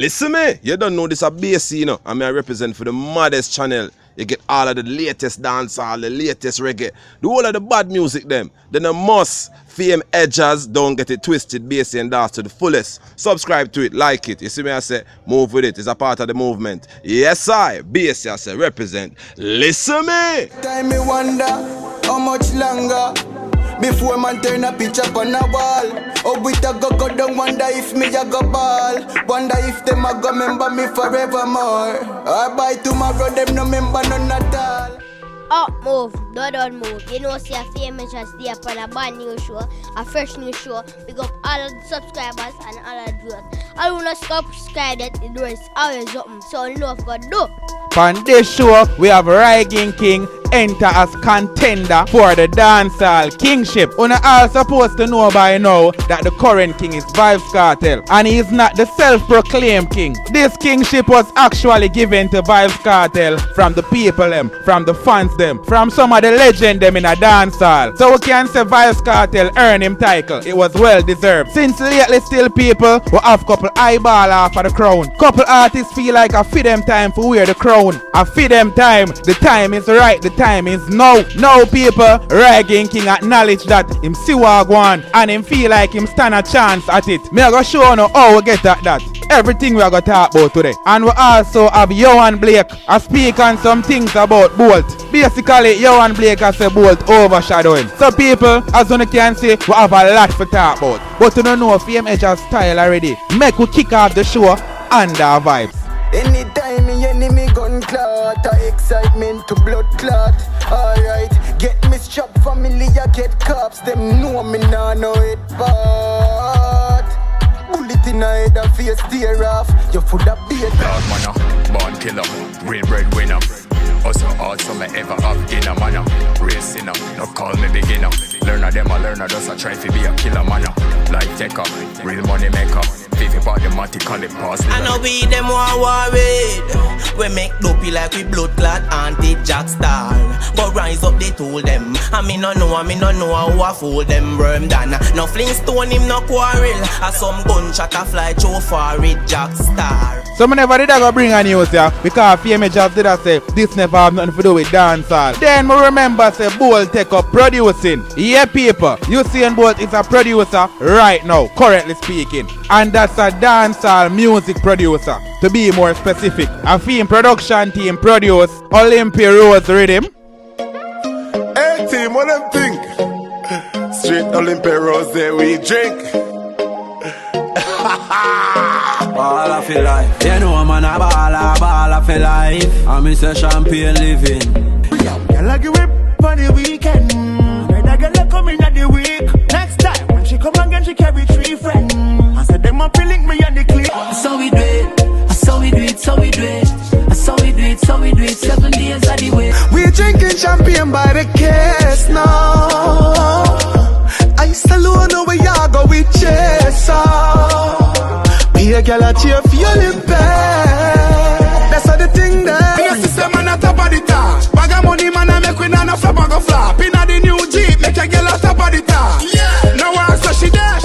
Listen me, you don't know this a bass, you know. I mean, I represent for the maddest channel. You get all of the latest dancehall, the latest reggae, the whole of the bad music them. Then a must fame Edjahz, don't get it twisted, bassy and dance to the fullest. Subscribe to it, like it. You see me, I say, move with it. It's a part of the movement. Yes, bassy, I say, represent. Listen me. Time me wonder how much longer before man turn a picture on a wall. Oh, with a go down, wonder if me a go ball. Wonder if them a go remember me forevermore. Or by tomorrow them no remember none at all. Up move, don't move. You know, see a famous just there for a brand new show, a fresh new show. We got all of the subscribers and all of the viewers. I wanna subscribe that the door is always open, so you know what God do. On this show, we have Rygin King enter as contender for the Dancehall Kingship. Una all supposed to know by now that the current king is Vybz Kartel, and he is not the self-proclaimed king. This kingship was actually given to Vybz Kartel from the people them, from the fans them, from some of the legend them in a dancehall. So we can say Vybz Kartel earned him title. It was well deserved. Since lately still people will have couple eyeball off of the crown. Couple artists feel like I feed them time for wear the crown. I feed them time. The time is right. The time is now. Now people, Rygin King acknowledge that him see what go on and him feel like him stand a chance at it. Me I go show you how we get at that. Everything we are going to talk about today. And we also have Yohan Blake I speak on some things about Bolt. Basically, Yohan Blake has a Bolt overshadow him. So people, as you can see, we have a lot to talk about. But you don't know if Edjahz style already. Make we kick off the show under our vibes. Anytime me enemy gun clot, excitement to blood clot. Alright, get me strapped family, I get cops. Them know me nah know it part. Bullet in the head and face tear off. You full of beat. Dog manna, born killer, real breadwinner. Also awesome I ever have in a manner. Racing up, no call me beginner. Learner them a learner, just a try to be a killer manner. Life taker, real money maker. About the mathematical pass. I know we them worried. We make dopey like we blood clot anti-jack star. But rise up they told them. I me no know who I fool them worm dan. No Flintstone him no quarrel. As some gunshot a fly too far with Jack Star. So me never did I go bring a news here because Edjahz did I say this never have nothing to do with dancehall. Then me remember say Bolt take up producing. Yeah people, Usain Bolt is a producer right now, currently speaking. And that's a dancehall music producer. To be more specific, a film production team produce Olympia Rose Rhythm. Hey team, what them think? Straight Olympia Rose there we drink. Ball of your life. You know man a ball of your life. I miss a champagne living. Girl I give it on the weekend. Better girl come in at the week. Next time when she come again she carry 3 friends. I said them up link me and the clip. So we do it, so we do it, so we do it, so we do it, so we do it. 7 days of the way. We drinking champagne by the case now. I salute no way y'all go with chaser. Be a girl a cheer for your limp. That's how the thing there. Your sister man a top of the top. Bag of money man a make we not no flop and go flop. Inna the new Jeep make a girl a top of the top. Yeah. No one so she there.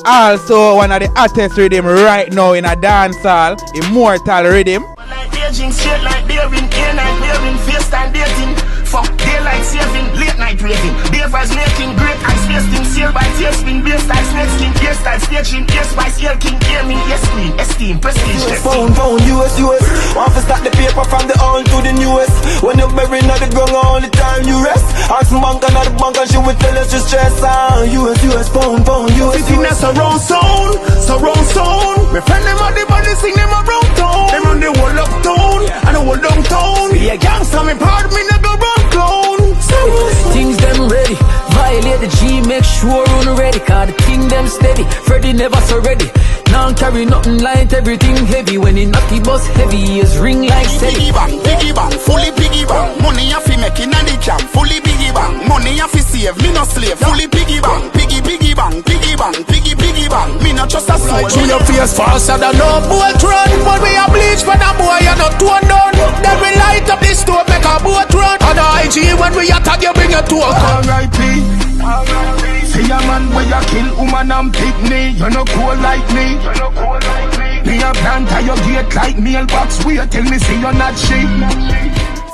Also one of the hottest rhythm right now in a dancehall, Immortal Rhythm. Like aging straight like bearing, night bearing, FaceTime dating. Fuck daylight saving, late night raving. Beavers making great ice wasting, sail by tears spin, bass style snake skin, gear style staging, yes by scale king, hear me, yes queen, esteem, prestige. Pound, US. Want to start the paper from the old to the newest. When you're buried at the ground all the time you rest. Ask bank and the bank and she will tell us to stress. US, pound, US. Sitting in a surround sound. My friend them on the body sing them around town. Them on the whole uptown and the whole downtown. Be a gangster, me pardon me, not go run clown. Things them ready. Violate the G, make sure run ready. Cause the king them steady. Freddy never so ready. Now carry nothing light, everything heavy. When he knock the bus heavy, his ring like steady. Piggy bank, fully piggy bank. Money you fi make in the camp, fully piggy bank. Money you fi save, me no slave, fully piggy bank. Piggy bank. Me not just a soul. Like your face faster than no boat run. But we a bleach for the boy and not tone down. Then we light up the stove, make a boat run. On the IG when we attack you, bring your to a R.I.P. see a man where you kill woman and picnic. You no cool like me. Me a plant at your gate like mailbox. Wait till me see you not shit.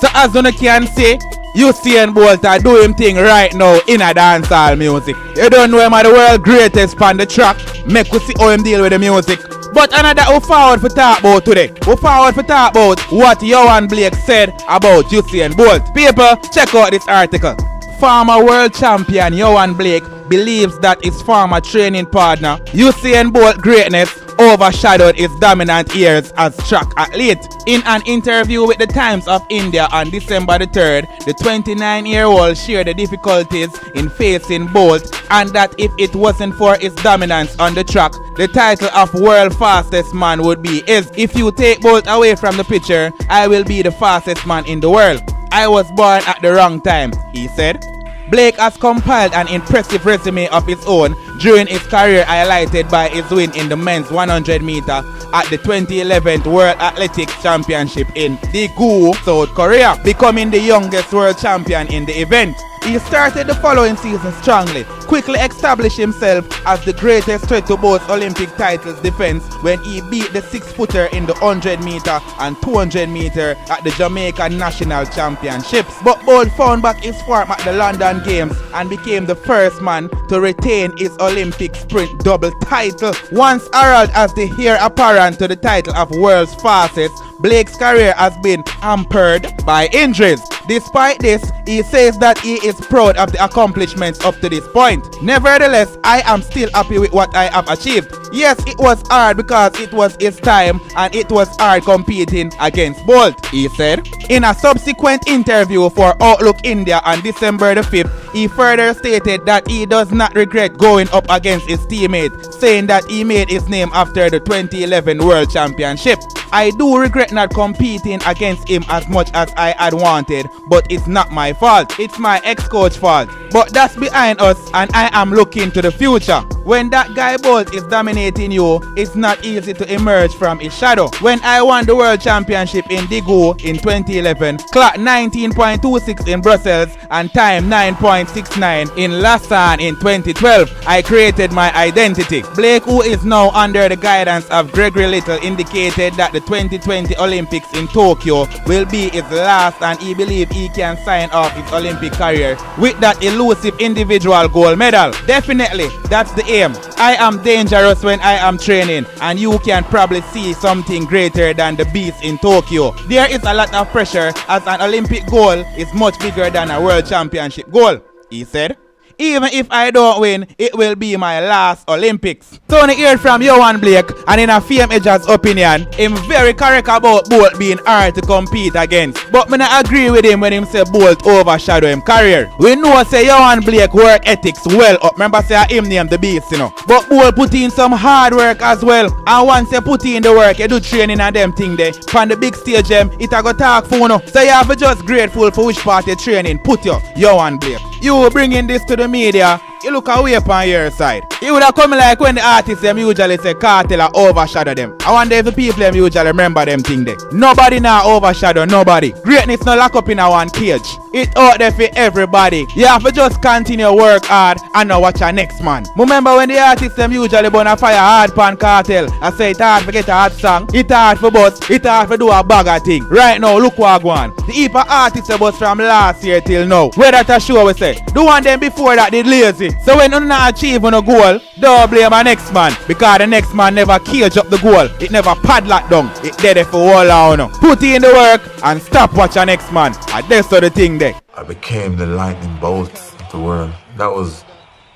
So as you can see, Usain Bolt are doing him thing right now in a dancehall music. You don't know him are the world greatest on the track. Make we see how him deal with the music. But another we forward for talk about today. We forward for talk about what Yohan Blake said about Usain Bolt. People, check out this article. Former world champion Yohan Blake believes that his former training partner Usain Bolt greatness overshadowed his dominant years as track athlete. In an interview with the Times of India on December the 3rd, the 29-year-old shared the difficulties in facing Bolt and that if it wasn't for his dominance on the track, the title of world fastest man would be his. If you take Bolt away from the picture, I will be the fastest man in the world. I was born at the wrong time, he said. Blake has compiled an impressive resume of his own during his career, highlighted by his win in the men's 100 meter at the 2011 World Athletics Championship in Daegu, South Korea, becoming the youngest world champion in the event. He started the following season strongly, quickly established himself as the greatest threat to both Olympic titles defense when he beat the 6-footer in the 100 meter and 200 meter at the Jamaican National Championships. But Bolt found back his form at the London Games and became the first man to retain his Olympic sprint double title. Once heralded as the heir apparent to the title of world's fastest, Blake's career has been hampered by injuries. Despite this, he says that he is proud of the accomplishments up to this point. Nevertheless, I am still happy with what I have achieved. Yes, it was hard because it was his time and it was hard competing against Bolt, he said. In a subsequent interview for Outlook India on December the 5th, he further stated that he does not regret going up against his teammate, saying that he made his name after the 2011 World Championship. I do regret not competing against him as much as I had wanted, but it's not my fault. It's my ex-coach's fault. But that's behind us and I am looking to the future. When that guy Bolt is dominating you, it's not easy to emerge from his shadow. When I won the World Championship in Daegu in 2011, CLAAT 19.26 in Brussels and time 9.69 in Lausanne in 2012, I created my identity. Blake, who is now under the guidance of Gregory Little, indicated that the 2020 Olympics in Tokyo will be his last and he believes he can sign off his Olympic career with that elusive individual gold medal. Definitely, that's the aim. I am dangerous when I am training and you can probably see something greater than the beast in Tokyo. There is a lot of pressure as an Olympic goal is much bigger than a World Championship goal, he said. Even if I don't win, it will be my last Olympics. Tony heard from Yohan Blake, and in a fame Edjahz opinion, him very correct about Bolt being hard to compete against. But me not agree with him when him say Bolt overshadow him career. We know say Yohan Blake work ethics well up. Remember say him name the beast, you know. But Bolt put in some hard work as well. And once you put in the work, you do training and them thing there. From the big stage, it a go talk for you. So you have to just grateful for which part you training. Put your Yohan Blake. You bringing this to the media, you look away upon your side. It would have come like when the artists them usually say cartel or overshadow them. I wonder if the people them usually remember them thing there. Nobody now overshadow nobody. Greatness not lock up in a one cage. It out there for everybody. You have to just continue work hard and now watch your next man. Remember when the artists them usually burn fire hard pan cartel. I say it hard for get a hot song, it hard for bust, it hard for do a bagger thing. Right now, look what I go on. The heap of artists that bust from last year till now. Where that a show we say, the one them before that did lazy. So when you not achieve on a goal, don't blame a next man. Because the next man never cage up the goal. It never padlock down. It dead there for all on. Put in the work and stop watch your next man. And that's the thing there. I became the lightning bolt of the world. That was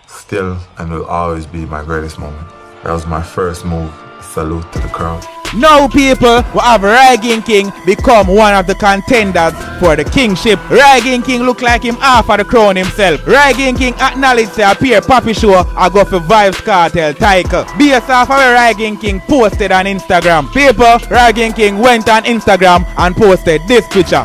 still and will always be my greatest moment. That was my first move. Salute to the crowd. Now people will have Rygin King become one of the contenders for the kingship. Rygin King look like him half of the crown himself. Rygin King acknowledged to appear Papi Show I go for Vibes Cartel title. Based off of Rygin King posted on Instagram. People, Rygin King went on Instagram and posted this picture.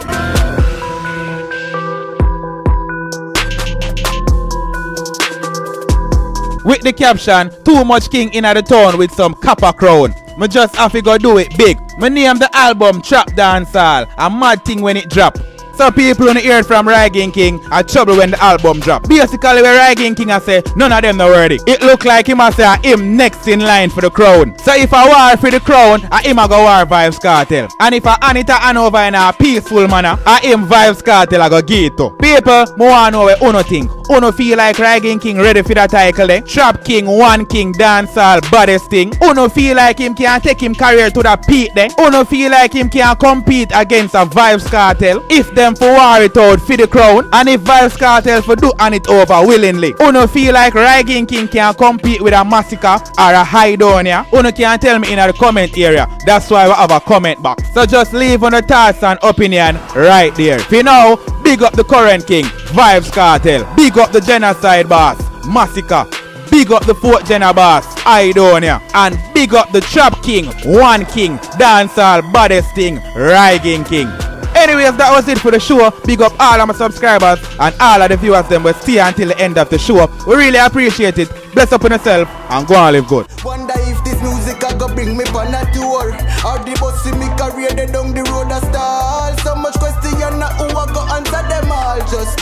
With the caption, too much king in the town with some copper crown. Me just have to go do it big. Me name the album Trap Dancehall, a mad thing when it drop. So people on the hear from Rygin King are trouble when the album drop. Basically where Rygin King I say none of them not worthy. It look like him I say him next in line for the crown. So if I war for the crown, I him a go war Vybz Kartel. And if I Anita Hanover in a peaceful manner, I him Vybz Kartel I go give to. People, I want to know what Uno think. Uno feel like Rygin King ready for that title eh? Trap King, One King, Dancehall, baddest thing. Uno feel like him can take him career to the peak there. Uno feel like him can compete against a Vybz Kartel. If them for war it out for the crown. And if Vybz Kartel for do on it over willingly. Uno feel like Rygin King can compete with a Massacre or a Hidonia. Uno can tell me in the comment area. That's why we have a comment box. So just leave on the thoughts and opinion right there. For now, big up the current king, Vybz Kartel. Big up the genocide boss, Massacre. Big up the 4th Jenna boss, Hidonia. And big up the Trap King, One King, Dancehall, baddest thing, Rygin King. Anyways, that was it for the show. Big up all of my subscribers and all of the viewers them will stay until the end of the show. We really appreciate it. Bless up on yourself and go and live good. Wonder if this music I go bring me on a tour. Or the bus in me career they down the road a stall. So much question who I go answer them all. Just